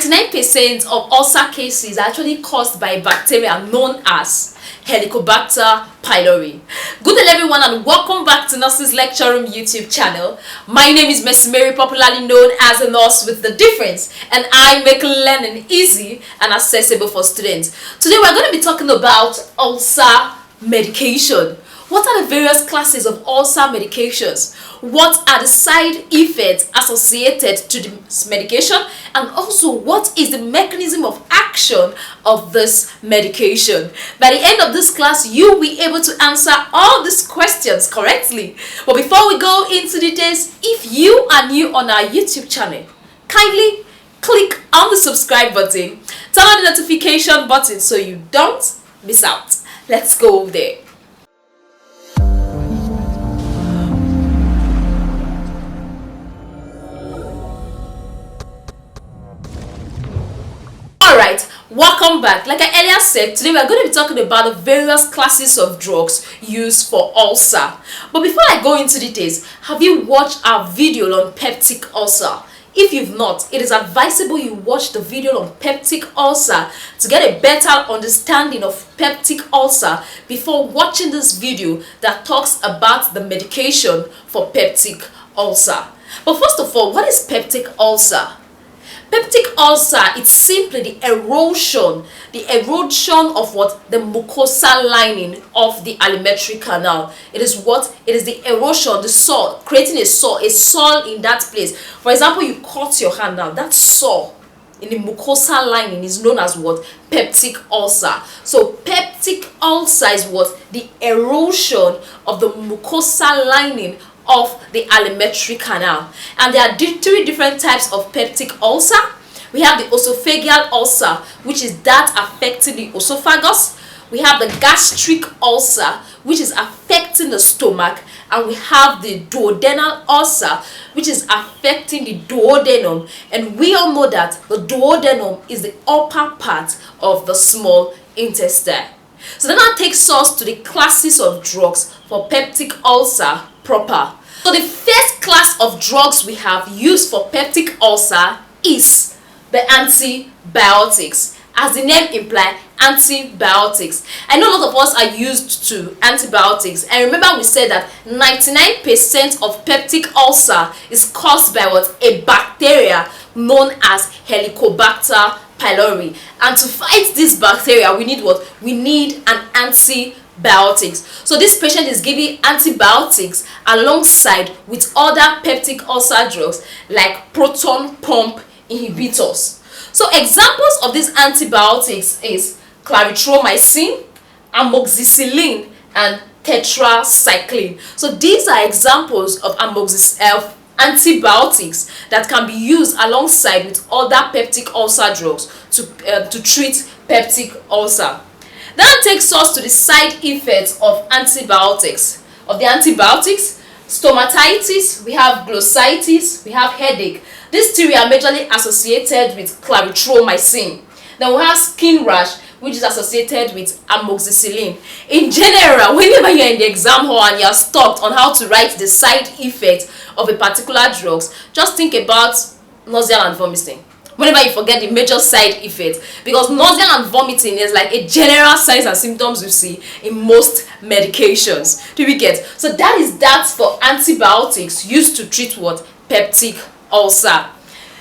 99% of ulcer cases are actually caused by a bacteria known as Helicobacter pylori. Good day everyone, and welcome back to Nurses Lecture Room YouTube channel. My name is Miss Mary, popularly known as a nurse with the difference, and I make learning easy and accessible for students. Today we're going to be talking about ulcer medication. What are the various classes of ulcer medications? What are the side effects associated to this medication? And also, what is the mechanism of action of this medication? By the end of this class, you'll be able to answer all these questions correctly. But before we go into details, if you are new on our YouTube channel, kindly click on the subscribe button, turn on the notification button so you don't miss out. Let's go there. Alright, welcome back. Like I earlier said, today we are going to be talking about the various classes of drugs used for ulcer. But before I go into details, have you watched our video on peptic ulcer? If you've not, it is advisable you watch the video on peptic ulcer to get a better understanding of peptic ulcer before watching this video that talks about the medication for peptic ulcer. But first of all, what is peptic ulcer? Peptic ulcer is simply the erosion of what? The mucosa lining of the alimentary canal. It is what? It is the erosion, the sore, creating a sore in that place. For example, you cut your hand now, that sore in the mucosa lining is known as what? Peptic ulcer. So peptic ulcer is what? The erosion of the mucosa lining of the alimentary canal. And there are three different types of peptic ulcer. We have the esophageal ulcer, which is that affecting the esophagus. We have the gastric ulcer, which is affecting the stomach. And we have the duodenal ulcer, which is affecting the duodenum. And we all know that the duodenum is the upper part of the small intestine. So that now takes us to the classes of drugs for peptic ulcer proper. So the first class of drugs we have used for peptic ulcer is the antibiotics. As the name implies, antibiotics. I know a lot of us are used to antibiotics, and remember we said that 99% of peptic ulcer is caused by what? A bacteria known as Helicobacter pylori. And to fight this bacteria, we need what? We need an antibiotics. So this patient is given antibiotics alongside with other peptic ulcer drugs like proton pump inhibitors. So examples of these antibiotics is clarithromycin, amoxicillin, and tetracycline. So these are examples of antibiotics that can be used alongside with other peptic ulcer drugs to treat peptic ulcer. That takes us to the side effects of antibiotics. Of the antibiotics, stomatitis, we have glossitis, we have headache. These three are majorly associated with clarithromycin. Then we have skin rash, which is associated with amoxicillin. In general, whenever you're in the exam hall and you're stuck on how to write the side effect of a particular drug, just think about nausea and vomiting. Whenever you forget the major side effects, because nausea and vomiting is like a general signs and symptoms you see in most medications. Do we get? So that is that for antibiotics used to treat what? Peptic ulcer.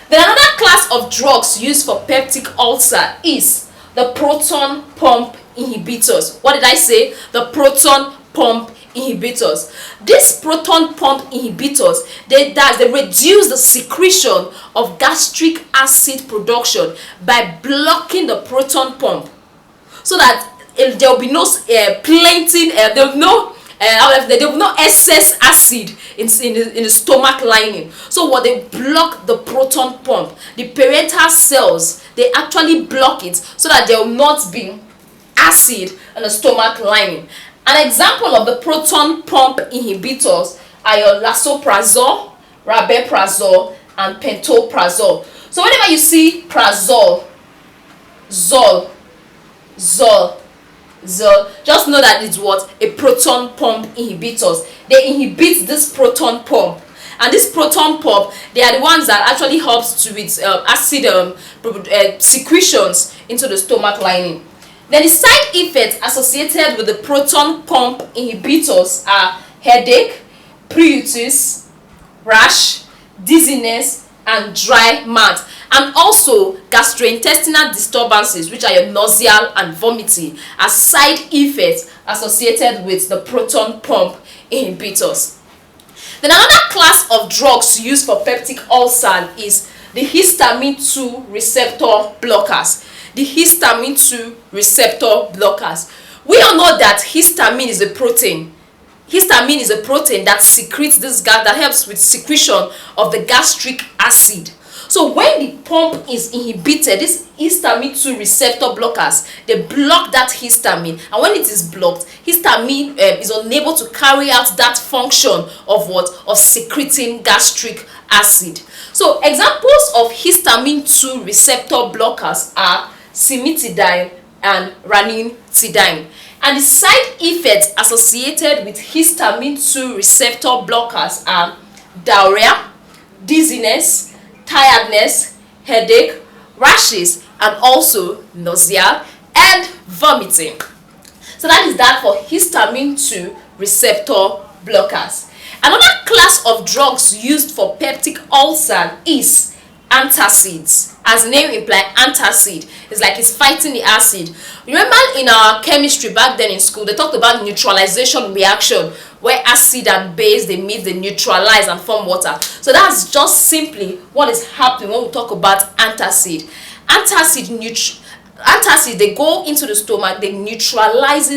Then another class of drugs used for peptic ulcer is the proton pump inhibitors. What did I say? The proton pump inhibitors. These proton pump inhibitors, they reduce the secretion of gastric acid production by blocking the proton pump, so that there will be no there will be no excess acid in the stomach lining. So what they block the proton pump, the parental cells, they actually block it so that there will not be acid in the stomach lining. An example of the proton pump inhibitors are your lansoprazole, rabeprazole, and pantoprazole. So whenever you see prazole, zol, just know that it's what? A proton pump inhibitors. They inhibit this proton pump. And this proton pump, they are the ones that actually helps to with acid secretions into the stomach lining. Then the side effects associated with the proton pump inhibitors are headache, pruritus, rash, dizziness, and dry mouth, and also gastrointestinal disturbances, which are your nausea and vomiting, as side effects associated with the proton pump inhibitors. Then another class of drugs used for peptic ulcer is the histamine 2 receptor blockers. The histamine 2 receptor blockers. We all know that histamine is a protein. Histamine is a protein that secretes this gas, that helps with secretion of the gastric acid. So when the pump is inhibited, this histamine 2 receptor blockers, they block that histamine, and when it is blocked, histamine is unable to carry out that function of what? Of secreting gastric acid. So examples of histamine 2 receptor blockers are cimetidine and ranitidine. And the side effects associated with histamine 2 receptor blockers are diarrhea, dizziness, tiredness, headache, rashes, and also nausea and vomiting. So that is that for histamine 2 receptor blockers. Another class of drugs used for peptic ulcer is antacids. As the name implies, antacid is like it's fighting the acid. Remember in our chemistry back then in school, they talked about neutralization reaction, where acid and base, they meet, they neutralize and form water. So that's just simply what is happening when we talk about antacid. Antacid, they go into the stomach, they neutralize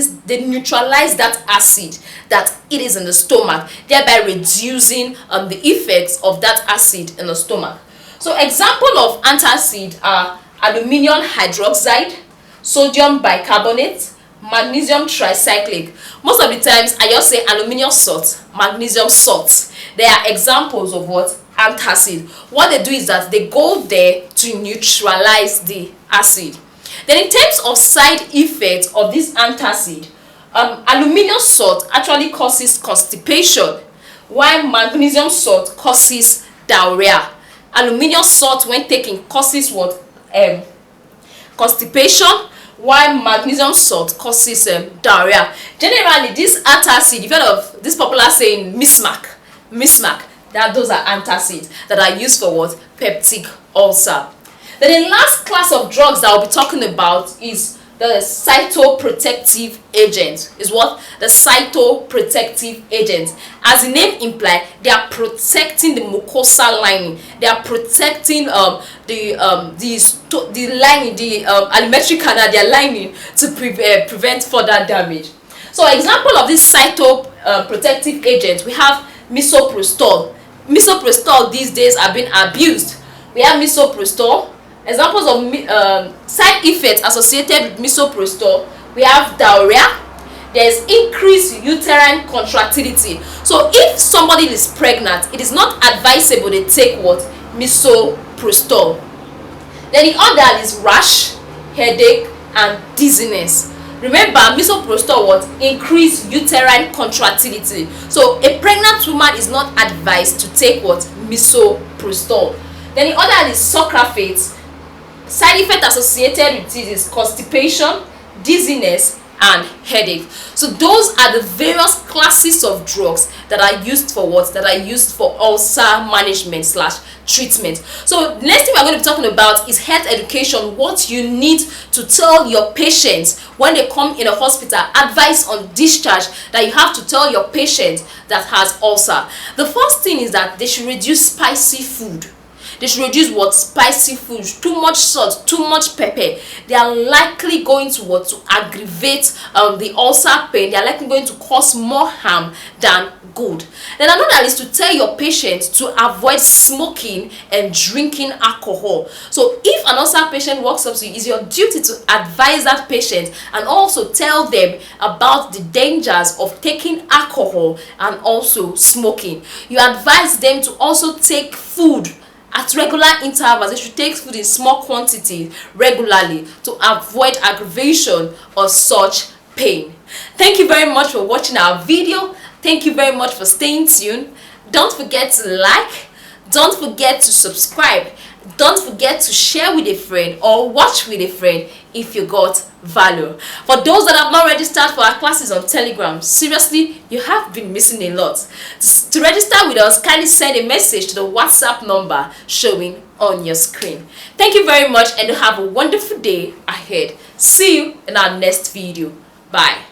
that acid that it is in the stomach, thereby reducing the effects of that acid in the stomach. So example of antacid are aluminium hydroxide, sodium bicarbonate, magnesium tricyclic. Most of the times I just say aluminium salt, magnesium salt. They are examples of what? Antacid. What they do is that they go there to neutralize the acid. Then in terms of side effects of this antacid, aluminium salt actually causes constipation, while magnesium salt causes diarrhea. Aluminium salt when taken causes what? Constipation, while magnesium salt causes diarrhea. Generally, this antacid, you've heard of this popular saying mismac, that those are antacids that are used for what? Peptic ulcer. Then the last class of drugs that I'll be talking about is the cytoprotective agent. Is what? The cytoprotective agent. As the name implies, they are protecting the mucosa lining. They are protecting the lining, the alimentary canal, their lining, to prevent further damage. So example of this cytoprotective agent, we have misoprostol. Misoprostol these days are being abused. We have misoprostol. Examples of side effects associated with misoprostol, we have diarrhea, there is increased uterine contractility. So if somebody is pregnant, it is not advisable they take what? Misoprostol. Then the other is rash, headache, and dizziness. Remember, misoprostol what? Increased uterine contractility. So a pregnant woman is not advised to take what? Misoprostol. Then the other is sucralfate. Side effect associated with it is constipation, dizziness, and headache. So those are the various classes of drugs that are used for what? That are used for ulcer management / treatment. So the next thing we're going to be talking about is health education. What you need to tell your patients when they come in a hospital, advice on discharge that you have to tell your patient that has ulcer. The first thing is that they should reduce spicy food. They should reduce what? Spicy food. Too much salt, too much pepper. They are likely going to what? To aggravate the ulcer pain. They are likely going to cause more harm than good. Then another is to tell your patient to avoid smoking and drinking alcohol. So if an ulcer patient walks up to you, it's your duty to advise that patient and also tell them about the dangers of taking alcohol and also smoking. You advise them to also take food at regular intervals. They should take food in small quantity regularly to avoid aggravation of such pain. Thank you very much for watching our video. Thank you very much for staying tuned. Don't forget to like, don't forget to subscribe, don't forget to share with a friend or watch with a friend if you got value. For those that have not registered for our classes on Telegram, seriously, you have been missing a lot. To register with us, kindly send a message to the WhatsApp number showing on your screen. Thank you very much and have a wonderful day ahead. See you in our next video. Bye.